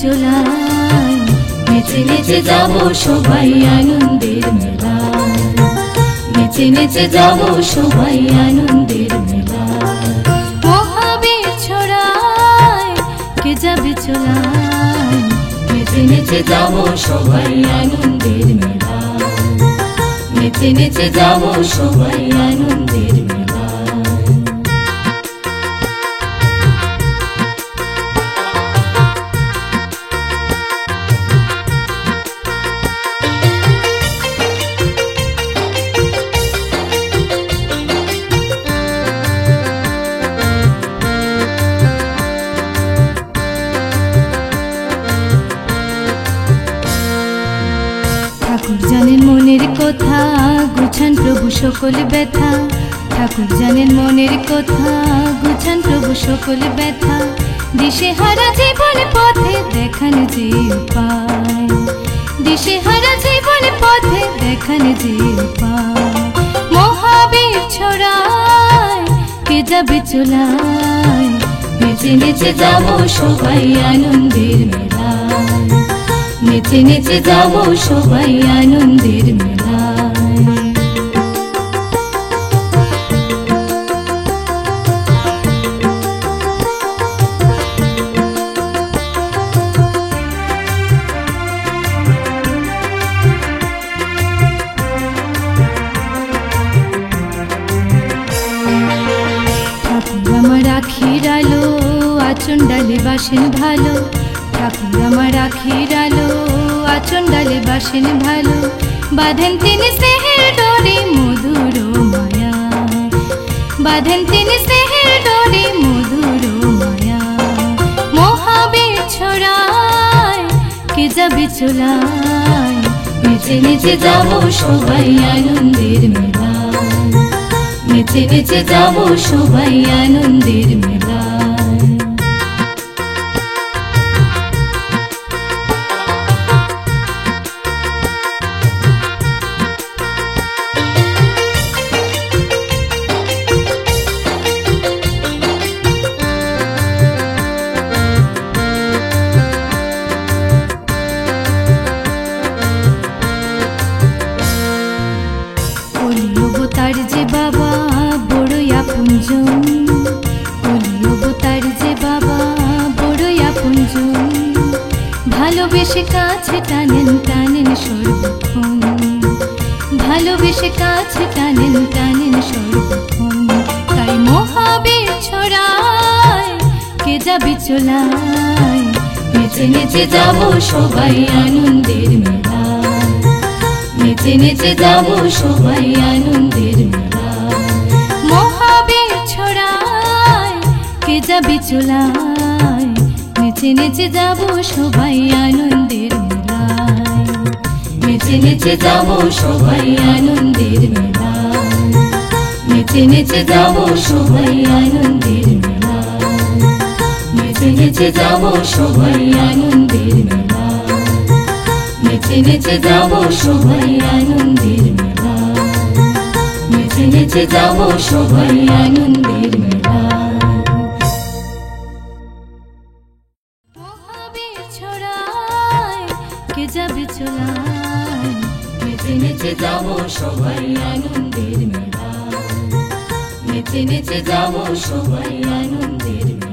চোলায়, নেচে নেচে যাবো সবাই আনন্দের মেলায়, নেচে নেচে যাবো সবাই আনন্দের মেলায়। মহাবীর ছড়ায় কে যাবে চোলায়, নেচে নেচে যাবো সবাই আনন্দের মেলায়, নেচে নেচে যাবো সবাই আনন্দের মেলায়। ঠাকুর জানেন মনের কথা, গুছান প্রভু সকল ব্যথা, ঠাকুর জানেন মনের কথা, গুছান প্রভু সকল ব্যথা। দিশেহারা জীবন পথে দেখান যে উপায়, দিশেহারা জীবন পথে দেখান যে উপায়। মহাবীর ছড়ায় কে যাবে চোলায়, নেচে নেচে যাবো সবাই আনন্দের মেলায়, নেচে নেচে যাবো সবাই আনন্দের মেলায়। ঠাকুর আমার আখির আলো, আচন ডালে বাসেন ভালো, ঠাকুর আমার আখির আলো, আচন ডালে বাসেন ভালো। বাঁধেন তিনি স্নেহের ডোরে মধুর মায়া, বাঁধেন তিনি স্নেহের ডোরে মধুর মায়া। মহাবীর ছড়ায় কে যাবে চোলায়, নেচে নেচে যাবো সবাই আনন্দের মেলায়, নেচে নেচে যাবো সবাই আনন্দের মেলায়। তার যে বাবা বড়ই আপনজন, বলিও তার যে বাবা বড়ই আপনজন। ভালোবেসে কাছে টানেন টানেন সর্বক্ষণ, ভালোবেসে কাছে টানেন টানেন সর্বক্ষণ। তাই মহাবীর ছড়ায় কে যাবে চোলায়, নেচে নেচে যাবো সবাই আনন্দের মেলায়, নেচে নেচে যাবো সবাই আনন্দের মেলায়। মহাবীর ছড়ায় কে যাবে চোলায়, নেচে নেচে যাবো সবাই আনন্দের মেলায়, নেচে নেচে যাবো সবাই আনন্দের মেলায়, নেচে নেচে যাবো সবাই আনন্দের মেলায়, নেচে নেচে যাবো সবাই আনন্দের মেলায়, নেচে নেচে যাবো সবাই আনন্দের মেলায়, নেচে নেচে যাবো সবাই আনন্দের মেলায়। মহাবীর ছড়ায় কে যাবে চোলায়, নেচে নেচে যাবো সবাই আনন্দের মেলায়, নেচে নেচে যাবো সবাই আনন্দের মেলায়।